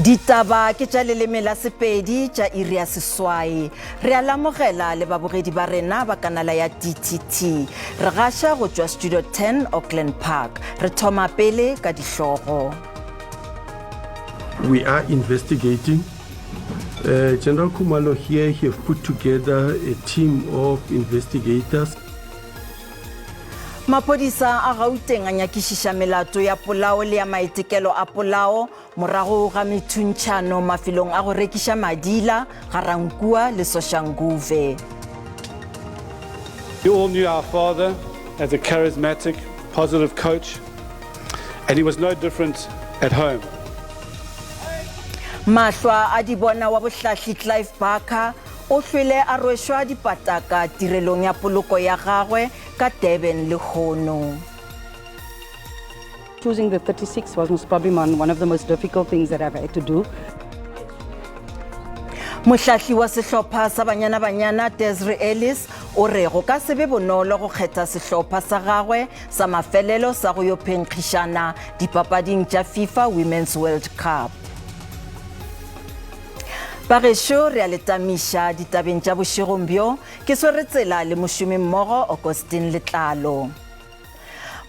Ditaba ke tša leleme la Sepedi tša iri ya seswai. Re a lamogela le babogedi ba rena ba kanala ya DTT. Re gaša go tšwa Studio 10 Auckland Park. Re thoma pele ka dihlogo. We are investigating. General Khumalo here have put together a team of investigators. Maphodisa a Gauteng a nyakišiša melato ya polao le ya maitekelo a polao morago ga methuntšhano mafelong a go rekiša madila Garankuwa le Soshanguve. You all knew our father as a charismatic, positive coach, and he was no different at home. Mahlwa a di bona wa bohlahli Clive Barker o hlwele a rwešwa dipataka tirelong ya poloko ya gagwe ka Durban le Hono. Choosing the 36 was most probably one of the most difficult things that I've had to do. Mohlahli wa sehlopha sa banyana Desiree Ellis o re go ka sebe bonolo go kgetha sehlopha sa gagwe sa mafelelo sa go yo phenkgišana dipapading tša FIFA Women's World Cup. Bagešo re a letamiša ditabeng tša bošegong bjo ke sweretsela le mošomi mmogo Augustine Letlalo.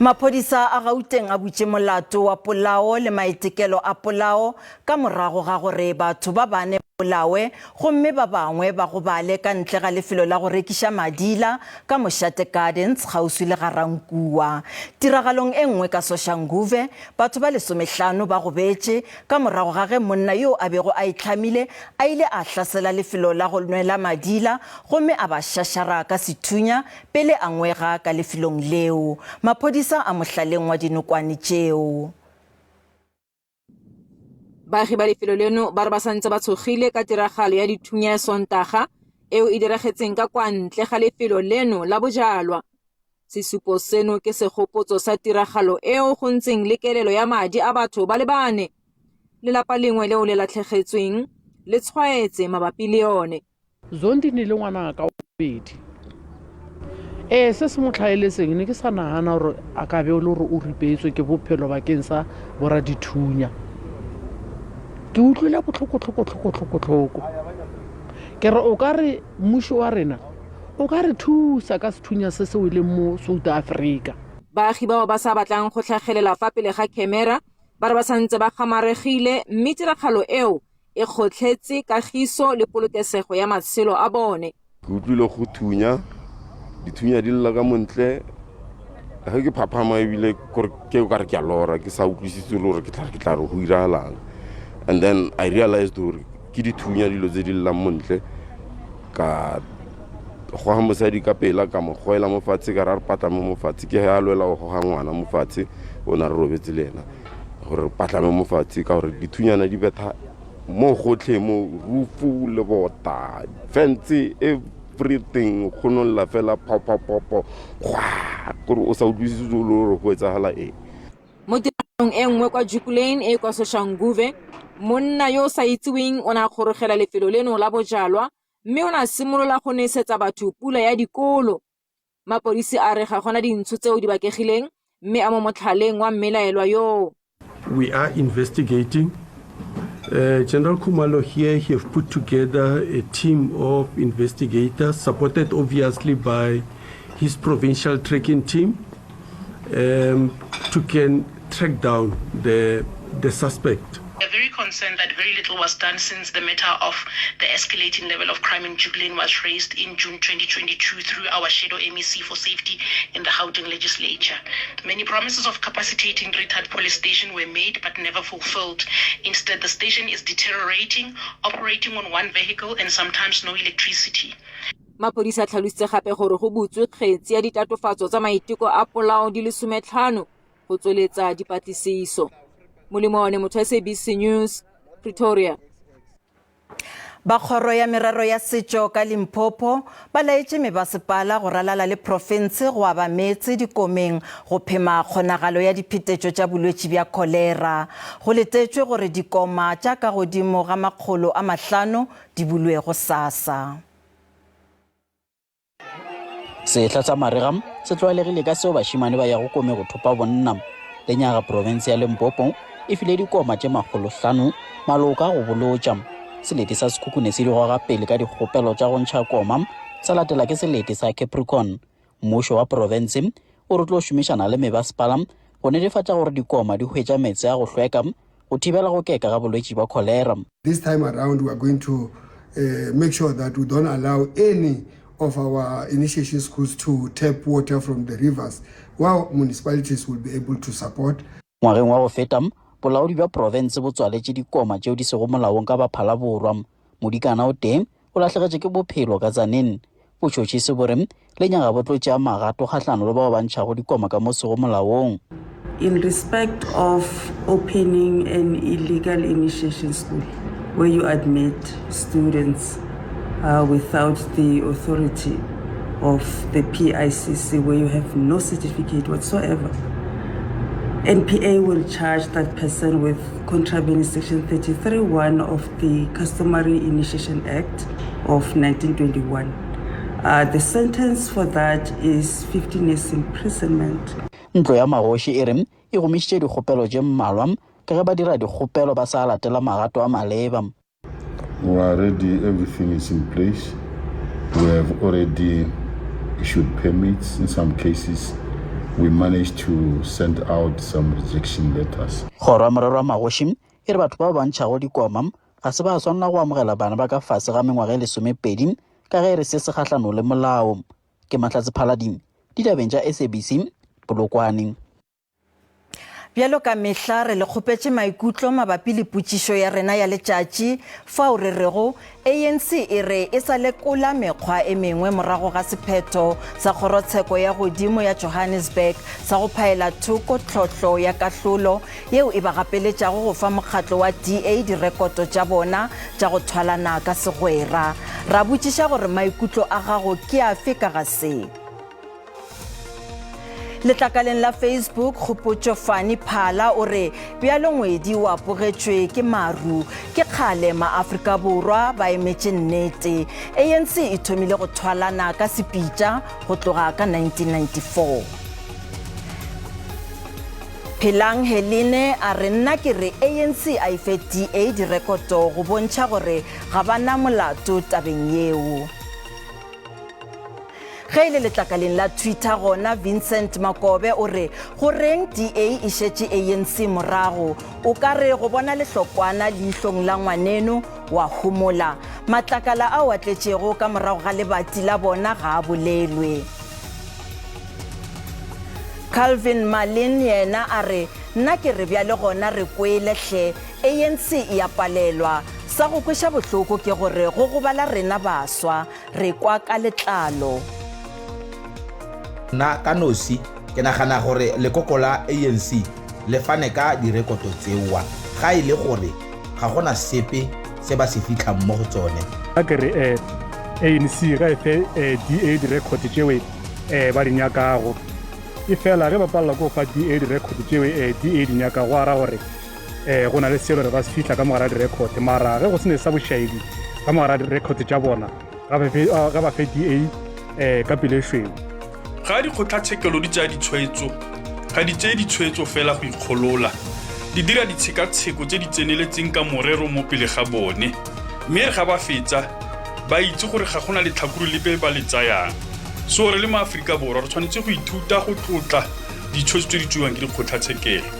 Maphodisa a Gauteng a butše molato wa polao le maitekelo a polao ka morago ga gore batho ba bane bolawe gomme ba bangwe ba go bale ka ntle ga lefelo la go rekiša madila ka Moshate Gardens kgauswi le Garankuwa. Tiragalong e nngwe ka Soshanguve batho ba 15 ba go betše ka morago ga ge monna yo a bego a itlhamile a ile a hlasela lefelo la go nwela madila gomme a ba šašara ka sethunya pele a ngwega ka lefelong leo. Maphodisa a mohlaleng wa dinokwane tšeo. Baagi ba lefelo leno ba re ba santse ba tshogile ka tiragalo ya dithunya ya Sontaga eo e diragetseng ka kwa ntle ga lefelo leno la bojalwa. Sesupo seno ke segopotso sa tiragalo eo go ntseng le kelelo ya madi a batho ba le bane. Lelapa lengwe leo le latlhegetsweng le tshwaetse mabapi le yone. Zondi ni le ngwana ka bobedi. Se se mo tlhaeletseng ne ke sa nagana gore a ka be o le gore o ripetswe ke bophelo bakeng sa bora dithunya. Ke utlwile botlhoko ke re o ka re mmušo wa rena o ka re thusa ka sethunya se seo le mo South Africa. Baagi bao ba sa batlang go tlhagelela fa pele ga camera ba re ba santse ba gamaregile mme tiragalo eo e kgotlhetse kagiso le polokesego ya matshelo a bone. Ke utlwile go thunya dithunya di lla ka montle ge ke phaphama ebile ke o ka re ke a lora ke sa utlwisitse le gore ke tla re go iralang. And then I realized gore ke dithunya dilo tse di llang montle ka go ha mosadi ka pela ka mo goela mo fatshe ka ra re patlame mo fatshe ke ha lwela go ga ngwana mo fatshe o na re robetse lena gore patlame mo fatshe ka gore dithunyana di betha mo gotlhe mo rufu le bota fence everything go no la fela popo gore o sa utlwisise le go etsagala mo tirong e nngwe kwa Jukulane e kwa Soshanguve monna yo sa itseweng o na gorogela lefelo leno la bojalwa mme o na simolola go nesetsa batho pula ya dikolo. Mapodisi a re ga gona dintsho tseo di bakegileng mme a mo motlhaleng wa mmelaelwa yo. We are investigating. General Khumalo here have put together a team of investigators supported obviously by his provincial tracking team to can track down the suspect. We are very concerned that very little was done since the matter of the escalating level of crime in Jukulane was raised in June 2022 through our shadow MEC for safety in the Gauteng legislature. Many promises of capacitating Retard police station were made but never fulfilled. Instead, the station is deteriorating, operating on one vehicle and sometimes no electricity. Mapodisa tlhalositse gape gore go butswe kgetsi ya ditatofatso tsa maiteko a polao di le 15 go tsweletsa dipatlisiso. Molemo wa motho SABC News, Pretoria. Bakgoro ya merero ya setšo ka Limpopo ba laetše mebasepala go ralala le profense go aba metse dikomeng go phema kgonagalo ya diphetetšo tša bolwetši bja kholera. Go letetšwe gore dikoma tša ka godimo ga 500 di bulwe go SASSA. Sehla tsa Marigam se tlwaelegile ka seo bašimane ba ya go kome go thopa bonna lenyaga province ya Limpopo e file dikoma tše 500 maloka go bolotša. Selete sa Sekhukhune se di goga pele ka dikgopelo tša go ntšha koma sa latela ke selete sa Capricorn. Mmušo wa province o re tlo šomišana le mebaspala go netefatša gore dikoma di hwetša metse a go hlweka go thibela go keka ga bolwetši ba cholera. This time around, we are going to make sure that we don't allow any of our initiation schools to tap water from the rivers, while municipalities will be able to support. Ngwageng wa go feta, bolaodi bja province bo tswaletše dikoma tšeo di sego molaong ka baphala borwa. Modikana o teng o lahlegetše ke bophelo ka Tzaneen. Botšotši se bore lenyaga bo tlo tšea magato kgahlano le bao ba ntšhago dikoma ka mo sego molaong. In respect of opening an illegal initiation school where you admit students without the authority of the PICC, where you have no certificate whatsoever, NPA will charge that person with contravening Section 33(1) of the Customary Initiation Act of 1921. The sentence for that is 15 years imprisonment. Ntlo ya magoši e rem e gomišitše dikgopelo tše mmalwa ka ge ba dira dikgopelo ba sa latela magato a maleba. We are ready, everything is in place. We have already issued permits. In some cases, we managed to send out some rejection letters. Kgoro ya morero wa magoši e re batho ba ba ntšhago dikoma ga se ba swanela go amogela bana ba ka fase ga mengwaga e 12 ka ge e re se se kgahlano le molao. Ke Mahlatse Phalading, ditabeng tša SABC, Polokwane. Bjalo ka mehla re le kgopetše maikutlo mabapi le potšišo ya rena ya letšatši fao re rego ANC e re e sa lekola mekgwa e mengwe morago ga sephetho sa kgorotsheko ya godimo ya Johannesburg sa go phaela thoko tlhohlo ya kahlolo yeo e ba gapeletšago go fa mokgatlo wa DA direkoto tša bona tša go thwalana ka segwera. Ra botšiša gore maikutlo a gago ke afe ka ga se. Letlakaleng la Facebook Kgopotšo Fani Phala o re bjalo ngwedi wa apogetšwe ke maru ke kgale ma-Afrika Borwa ba emetše nnete. ANC e thomile go thwalana ka sepitša go tloga ka 1994. Phelang Helene a re nna ke re ANC a ife DA direkoto go bontšha gore ga bana molato tabeng yeo. Ge ile letlakaleng la Twitter gona Vincent Makobe o re go reng DA e šetše ANC morago o ka re go bona lehlokwana leihlong la ngwaneno wa humola matlakala a watletšego ka morago ga lebati la bona ga a bolelwe. Calvin Malin yena a re nna ke re bjale gona re kwelehle ANC e a palelwa sa go kweša bohloko ke gore go gobala rena baswa re kwa ka letlalo. Na ka nosi ke nagana gore lekoko la ANC le fane ka direkoto tsewa ga ile gore ga gona sepe se ba se fitlhang mo go tsone. A ke re ANC ga efe DA direkoto tsewe ba di nyakago e fela ge ba palla go fa DA direkoto tsewe DA di nyakago ara gore go na le selo re ba se fitlha ka mogara direkoto mara ge go se ne sa bošaedi ka mogara direkoto tša bona ga ba fe DA ka pele šweu. Ga dikgotlatshekelo di tšea ditshwetso ga di tšee ditshwetso fela go ikgolola di dira ditshekatsheko tše di tseneletseng ka morero mo pele ga bone mme ga ba fetsa ba itse gore ga gona letlhakore lepe ba le tsayang so re le maAforika Borwa re tshwanetse go ithuta go tlotla ditshwetso tse di tšewang ke dikgotlatshekelo.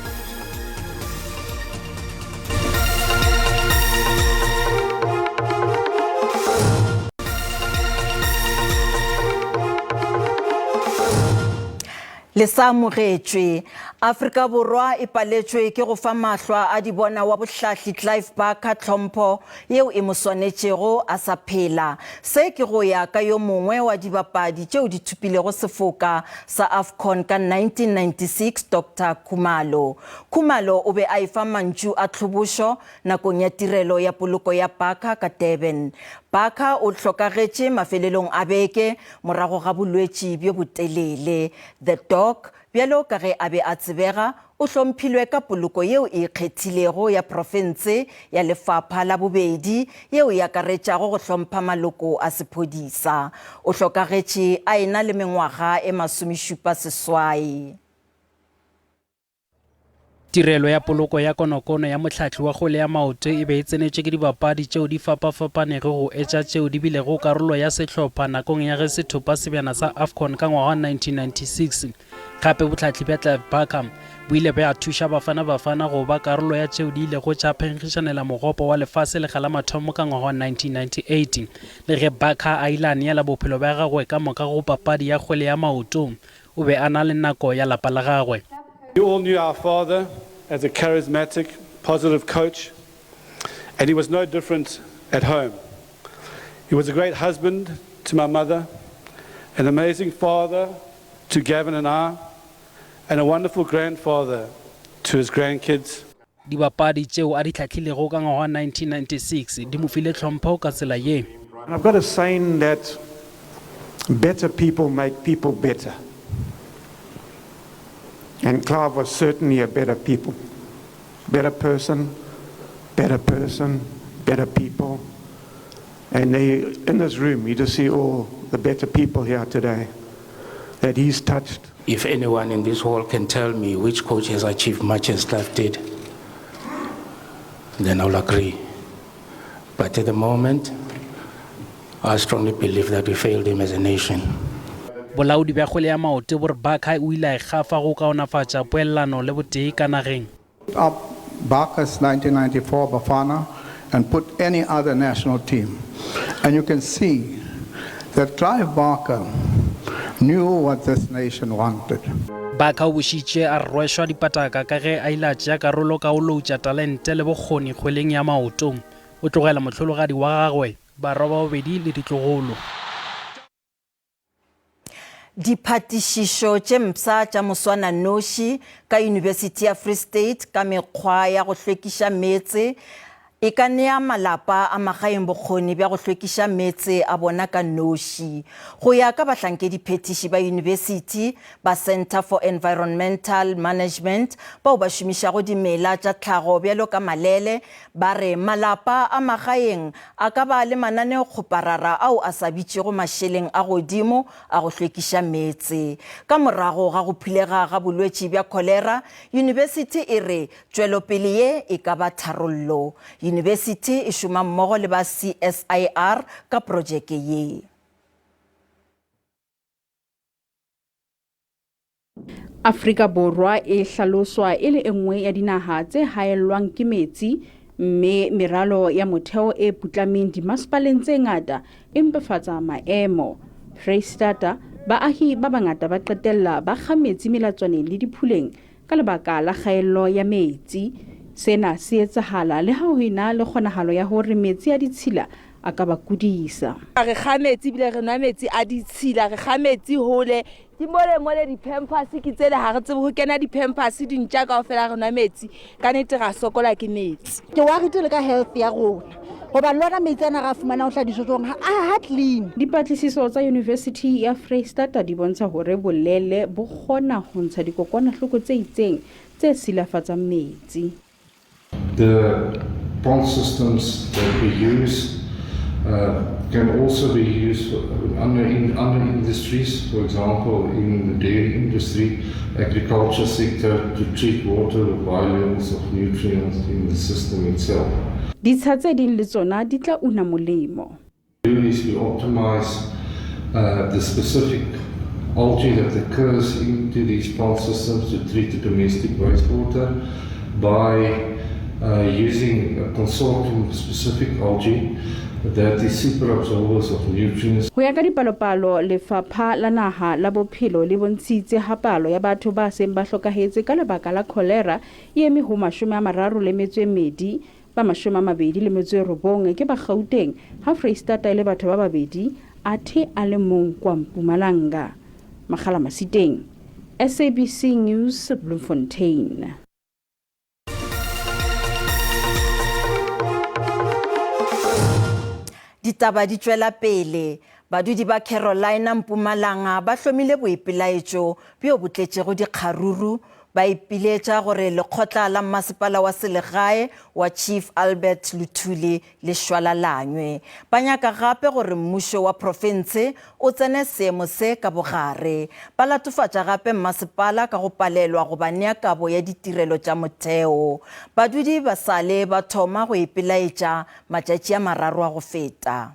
Le sa amogetšwe Afrika Borwa e paletšwe ke go fa mahlwa a di bona wa bohlahli Clive Barker tlhompho yeo e mo swanetšego a sa phela. Se ke go ya ka yo mongwe wa dibapadi tšeo di thupilego sefoka sa AFCON ka 1996 Dr. Khumalo. Khumalo o be a efa mantšu a tlhobošo nakong ya tirelo ya poloko ya Barker ka Durban. Barker o hlokagetše mafelelong a beke morago ga bolwetši bjo botelele. The Dog bjalo ka ge a be a tsebega o hlomphilwe ka poloko yeo e kgethilego ya profense ya lefapha la bobedi yeo ya akaretšago go hlompha maloko a sephodisa. O hlokagetše a ena le mengwaga e 78. Tirelo ya poloko ya konokono ya motlhatlhi wa kgwele ya maoto e be e tsenetswe ke dibapadi tšeo di fapafapanego go etša tšeo di bilego karolo ya sehlopha nakong ya ge sethopa sebjana sa AFCON ka ngwaga 1996. Gape botlhatlhi bja Ditaba bo ile bja thuša bafana go ba karolo ya tšeo di ilego tša phenkgišanela mogopo wa lefase lekga la mathomo ka ngwaga wa 1998 le ge Ditaba a ile a neela bophelo bja gagwe ka moka go papadi ya kgwele ya maoto o be a na le nako ya lapa la gagwe. You all knew our father as a charismatic, positive coach, and he was no different at home. He was a great husband to my mother, an amazing father to Gavin and I, and a wonderful grandfather to his grandkids. Dibapadi tšeo a di tlhatlhilego ka ngwaga 1996 di mo file tlhompho ka tsela ye. I've got a saying that better people make people better. And Clive was certainly a better people. Better person, better people. And in this room, you just see all the better people here today that he's touched. If anyone in this hall can tell me which coach has achieved much as Clive did, then I'll agree. But at the moment, I strongly believe that we failed him as a nation. Bolaodi bja kgwele ya maoto bo re Baka o ile a gafa go kaonafatša poelano le botee ka nageng. Up Baka's 1994 Bafana and put any other national team. And you can see that Clive Barker knew what this nation wanted. Baka o bušitše a rwešwa dipataka ka ge a ile a tšea karolo ka go loutša talente le bokgoni kgweleng ya maoto. O tlogela mohlologadi wa gagwe ba roba bobedi le ditlogolo. Diphatišišo tše mpša tša moswananoši ka University ya Free State ka mekgwa ya go hlwekiša meetse e ka nea malapa a magaeng bokgoni bja go hlwekiša meetse a bona ka noši go ya ka bahlankedi phetiši ba University ba Center for Environmental Management bao ba šomišago dimela tša tlhago bjalo ka malele ba re malapa a magaeng a ka ba le mananeo kgoparara ao a sa bitšego mašeleng a godimo a go hlwekiša meetse ka morago ga go philega ga bolwetši bja cholera. University e re tšwelopele ye e ka ba tharollo. University e šoma mmogo le ba CSIR ka projeke ye. Afrika Borwa e hlaloswa e le enngwe ya dinaha tse haellwang ke metsi mme meralo ya motheo e putlameng dimasepaleng tse ngata e mpefatsa maemo. Freistata baahi ba bangata ba qetella ba kga metsi melatswaneng le diphuleng ka lebaka la kgaello ya metsi. Sena se etsahala le ha ho ina le kgonahalo ya hore metsi a ditshila a ka ba kudisa. Re kga metsi bile re nwa metsi a ditshila, re kga metsi hole di mole di-pampers ke tsele ha re tsebe ho kena di-pampers dintja kaofela re nwa metsi ka nnete ra sokola ke metsi. Ke wa re le ka health ya rona goba lona metsi ana ra fumana ho hladiso tsong ha clean. Dipatlisiso tsa University ya Freistata di bontsha hore bolele bo kgona ho ntsha dikokwanahloko tse itseng tse silafatsang metsi. The pond systems that we use can also be used for other industries, for example in the dairy industry, agriculture sector, to treat water with high levels of nutrients in the system itself. Ditsha tse ding le tsona di tla una molemo. Is we optimize the specific algae that occurs into these pond systems to treat the domestic wastewater by using a consortium-specific algae that is super absorbers of nutrients. Ho ya ka dipalopalo lefapha la naha la bophelo le bontshitse ha palo ya batho ba seng ba hlokahetse ka lebaka la cholera e eme ho 32 ba 29 ke ba Gauteng ha Freistata le batho ba babedi athe a le mong kwa Mpumalanga. Magala Masiteng, SABC News, Bloemfontein. Ditaba di tšwela pele. Badudi ba Carolina Mpumalanga ba hlomile boipelaetšo bjo botletšego dikgaruru ba ipiletša gore lekgotla la mmasepala wa selegae wa Chief Albert Luthuli le šwalalanywe. Ba nyaka gape gore mmušo wa profense o tsene seemo se ka bogare. Ba latofatša gape mmasepala ka go palelwa go ba nea kabo ya ditirelo tša motheo. Badudi ba sale ba thoma go ipelaetša matšatši a 3 a go feta.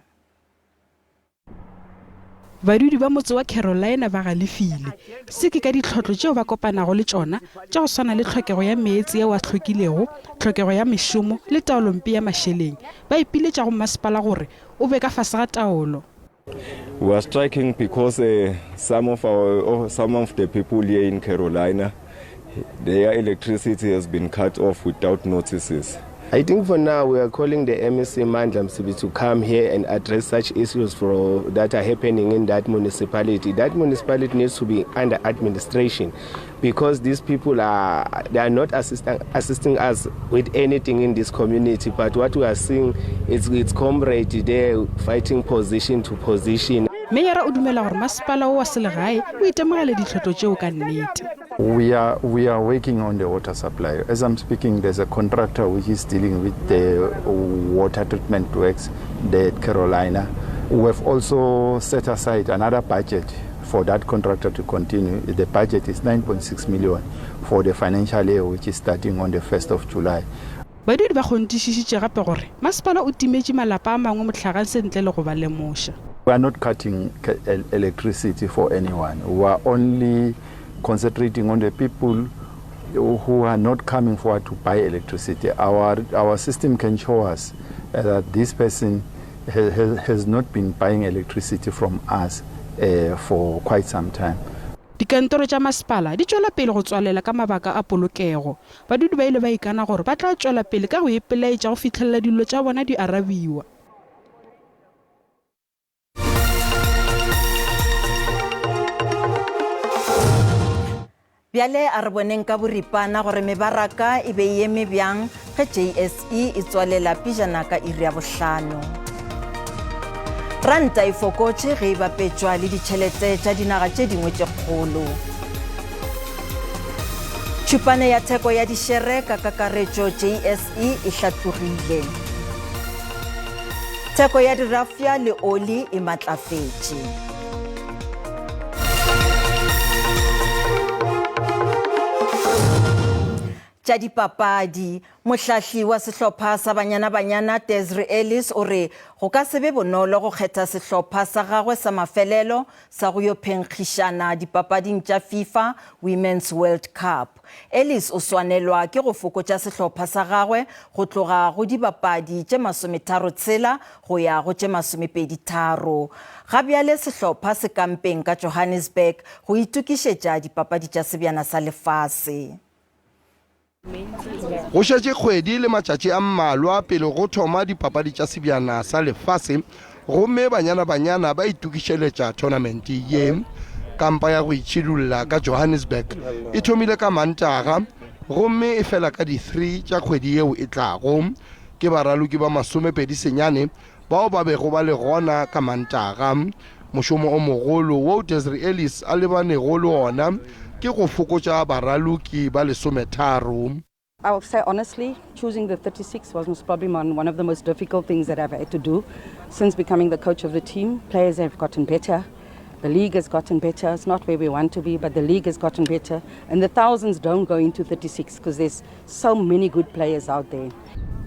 Badudi ba motse wa Carolina ba galefile se ke ka ditlhotlo tšeo ba kopanago le tšona tša go swana le tlhokego ya meetse ya wa tlhokilego, tlhokego ya mešomo le taolompe ya mašeleng. Ba ipiletša go mmasepala gore o be ka fase ga taolo. We are striking because some of the people here in Carolina, their electricity has been cut off without notices. I think for now we are calling the MEC Mandla to come here and address such issues that are happening in that municipality. That municipality needs to be under administration because these people they are not assisting us with anything in this community. But what we are seeing is it's comrade there fighting position to position. Mayor o dumela gore masepala wa selegae o itemogela ditlhotlo tšeo ka nnete. We are working on the water supply. As I'm speaking, there's a contractor which is dealing with the water treatment works there at Carolina. We have also set aside another budget for that contractor to continue. The budget is 9.6 million for the financial year, which is starting on the 1st of July. Badudi ba kgontišišitše gape gore masepala o timetše malapa a mangwe motlhagang sentle le go ba lemoša. We are not cutting electricity for anyone. We are only concentrating on the people who are not coming forward to buy electricity. Our system can show us that this person has not been buying electricity from us for quite some time. Dikantoro tša masepala di tšwela pele go tswalela ka mabaka a polokego. Badudi ba ile ba ikana gore ba tla tšwela pele ka go ipelaetša go fitlhelela dilo tša bona di arabiwa. Bjale a re boneng ka boripana gore mebaraka e be eme bjang ge JSE e tswalela pejana ka iri ya 5. Ranta e fokotše ge e bapetšwa le ditšhelete tša dinaga tše dingwe tše kgolo. Tšhupane ya theko ya dišere ka kakaretšo JSE e hlatlogile. Theko ya dirafia le oli e matlafetše. Tša dipapadi, mohlahli wa sehlopha sa Banyana Desiree Ellis o re go ka se be bonolo go kgetha sehlopha sa gagwe sa mafelelo sa go yo phenkgišana dipapading tša FIFA Women's World Cup. Ellis o swanelwa ke go fokotša sehlopha sa gagwe go tloga go dibapadi tše 36 go ya go tše 23. Gabjale sehlopha se kampeng ka Johannesburg go itukišetša dipapadi tša sebjana sa lefase. Go šetše kgwedi le matšatši a mmalwa pele go thoma dipapadi tša sebjana sa lefase gomme banyana ba itukišeletša tournament ye. Kampa ya go itšhidulla ka Johannesburg e thomile ka Mantaga gomme e fela ka di 3 tša kgwedi yeo e tlago. Ke baraloki ba 29 bao ba bego ba le gona ka Mantaga. Mošomo o mogolo wo Desiree Ellis a lebanego le ona ke go fokotša baraloki ba 13. I will say honestly, choosing the 36 was most probably one of the most difficult things that I've had to do. Since becoming the coach of the team, players have gotten better. The league has gotten better. It's not where we want to be, but the league has gotten better. And the thousands don't go into 36 because there's so many good players out there.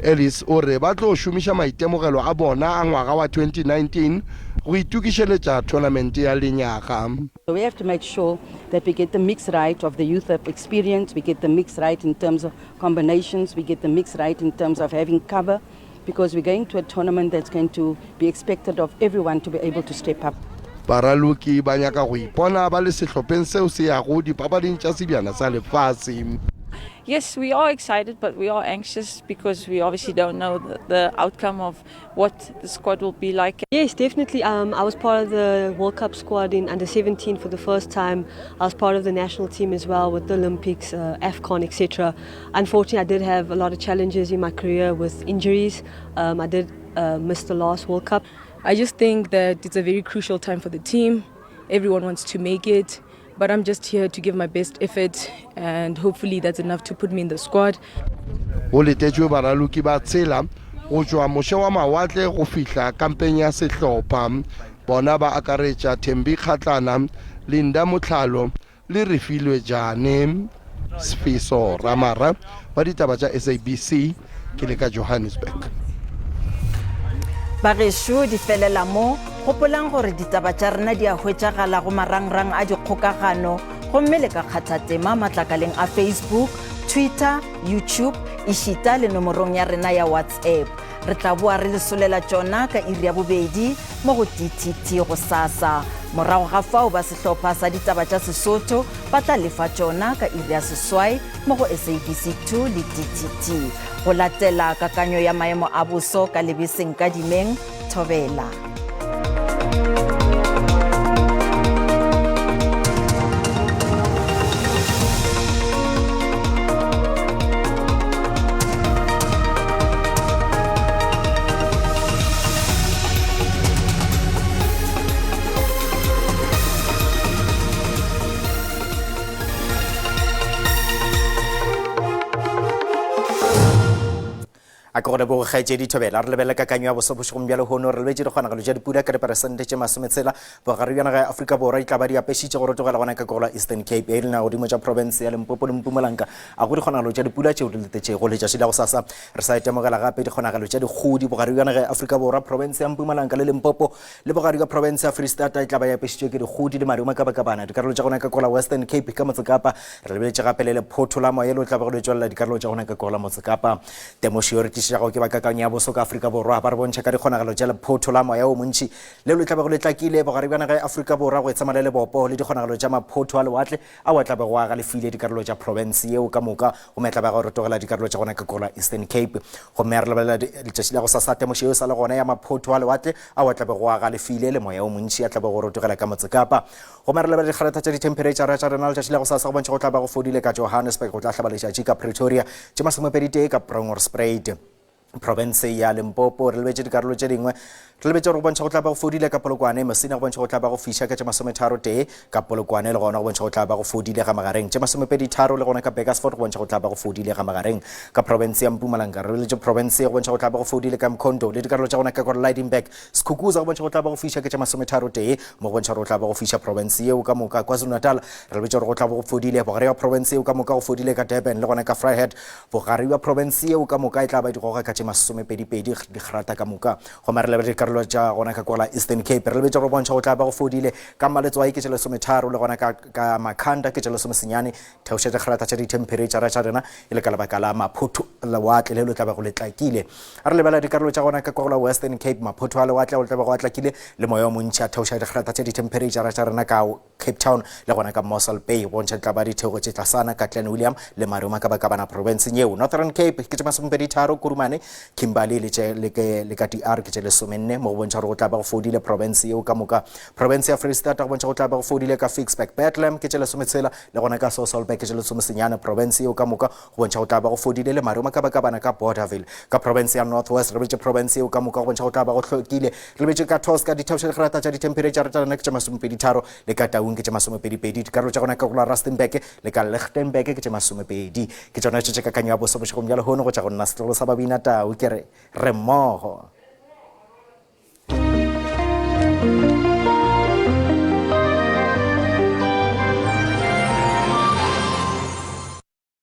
Ellis o re ba tlo šomiša maitemogelo a bona a ngwaga wa 2019 go itukišeletša tournament ya lenyaga. We have to make sure that we get the mix right of the youth experience, we get the mix right in terms of combinations, we get the mix right in terms of having cover, because we're going to a tournament that's going to be expected of everyone to be able to step up. Baraloki ba nyaka go ipona ba le sehlopheng seo se yago dipapading tša sebjana sa lefase. Yes, we are excited, but we are anxious because we obviously don't know the outcome of what the squad will be like. Yes, definitely. I was part of the World Cup squad in under-17 for the first time. I was part of the national team as well with the Olympics, AFCON, etc. Unfortunately, I did have a lot of challenges in my career with injuries. I did miss the last World Cup. I just think that it's a very crucial time for the team. Everyone wants to make it. but I'm just here to give my best effort, and hopefully that's enough to put me in the squad. Go letetswe baraloki ba tsela go tswa mose wa mawatle go fihla kampeng ya sehlopha bona ba akaretša Thembi Kgatlana, Linda Motlhalo le Refilwe Jane. Sfiso Ramara wa ditaba tša SABC ke le ka Johannesburg. Bagesho di felela mo gopolang gore ditaba tša rena di a hwetšagala go marangrang a dikgokagano gomme le ka kgathatema matlakaleng a Facebook, Twitter, YouTube, ešita le nomorong ya rena ya WhatsApp. Re tla boa re lesolela tšona ka iri ya bobedi mo go DTT go sasa. Morago ga fao ba sehlopha sa ditaba tša Sesotho ba tla lefa tšona ka iri ya seswai mo go SABC 2 le DTT. Go latela kakanyo ya maemo a boso ka lebeseng ka dimeng Thobela. a go re bo gaetse Ditobela re lebele ka kanyo ya bosobošego bjalo hono re lebetse dikgonagalo tša dipula ka diperesente tše 30 bogare bja naga ya Afrika Borwa tla ba di apešitše go rotogela gona ka gola Eastern Cape e lena godimo tša province ya Limpopo le Mpumalanga a go dikgonagalo tša dipula tšeo di letetšego le tša go sasa re sa itemogela gape dikgonagalo tša dikgodi bogare bja naga ya Afrika Borwa province ya Mpumalanga le Limpopo le bogare bja province ya Free State tla ba ya apešitšwe ke dikgodi le maruma ka bakabana dikarolo tša gona ka gola Western Cape ka Motsekapa re lebetse gape le photho mo yelo tla ba go le tšwela dikarolo tša gona ka gola Motsekapa temošio re tišago ke bakakanya boso ka Afrika Borwa ba re bontšha ka dikgonagalo tša lephotho la moya o montši le lo tla ba go le tlakile bogare bja naga ya Afrika Borwa go etsamale le bopo le dikgonagalo tša maphotho a lewatle a wa tla ba go aga lefile dikarolo tša province yeo ka moka go metla ba go rotogela dikarolo tša gona ka gola Eastern Cape go me re lebelela letšatši la go sa temošio sa le gona ya maphotho a lewatle a wa tla ba go aga lefile le moya o montši a tla ba go rotogela ka Motsekapa go me re lebelela dikgarata tša ditemperature tša rena letšatši la go sa go bontšha go tla ba go fodile ka Johannesburg go tla hlaba letšatši ka Pretoria tše 21 ka Bronkhortspruit province ya Limpopo re lebetse dikarolo tše dingwe re lebetse go bontšha go tla ba go fodile ka Polokwane Mosina go bontšha go tla ba go fiša ka tše 31 ka Polokwane le gona go bontšha go tla ba go fodile ga magareng tše 23 le gona ka Bakersford go bontšha go tla ba go fodile ga magareng ka province ya Mpumalanga re lebetse province go bontšha go tla ba go fodile ka Mkhondo le dikarolo tša gona ka Lydenburg Skukuza go bontšha go tla ba go fiša ka tše 31 mo go bontšha go tla ba go fiša province yeo ka moka KwaZulu-Natal re lebetse go tla ba go fodile bogare wa province yeo ka moka go fodile ka Durban le gona ka Vryheid bogare wa province yeo ka moka e tla ba digoga ka tše 22 digrata ka moka go mare le dikarolo tša gona ka gola Eastern Cape re lebetse go bontšha go tla ba go fodile ka Maletswai ke tše 13 le gona ka Makhanda ke tše 19 theoša digrata tša ditemperature tša rena e le ka lebaka la maphotho lewatle le lo tla ba go letlakile a re lebela dikarolo tša gona ka gola Western Cape maphotho a lewatle go tla ba go atlakile le moya o montši a theoša digrata tša ditemperature tša rena ka Cape Town le gona ka Mossel Bay bontšha tla ba dithego tše tlasana ka Glen William le maruma ka bakabana province yeo Northern Cape ke tše 23 Kurumane Kimberley le ka DR ke tše 14 mo go bontšha gore go tla ba go fodile province yeo ka moka province ya Free State go bontšha go tla ba go fodile ka Fixback Bethlehem ke tše 16 le gona ka Sasolburg ke tše 19 province yeo ka moka go bontšha go tla ba go fodile le maruma ka bakabana ka Borderville ka province ya North West re betse province yeo ka moka go bontšha go tla ba go hlokile re betse ka Tosca di theoša digrata tša ditemperature tša rena ke tše 23 le ka Taung ke tše 22 dikarolo tša gona ka gola Rustenburg le ka Lichtenburg ke tše 20 ke tšona tše ka kanyo ya bosobošego bjalo hono go tša go nna setlogolo sa babina Tau ke re mmogo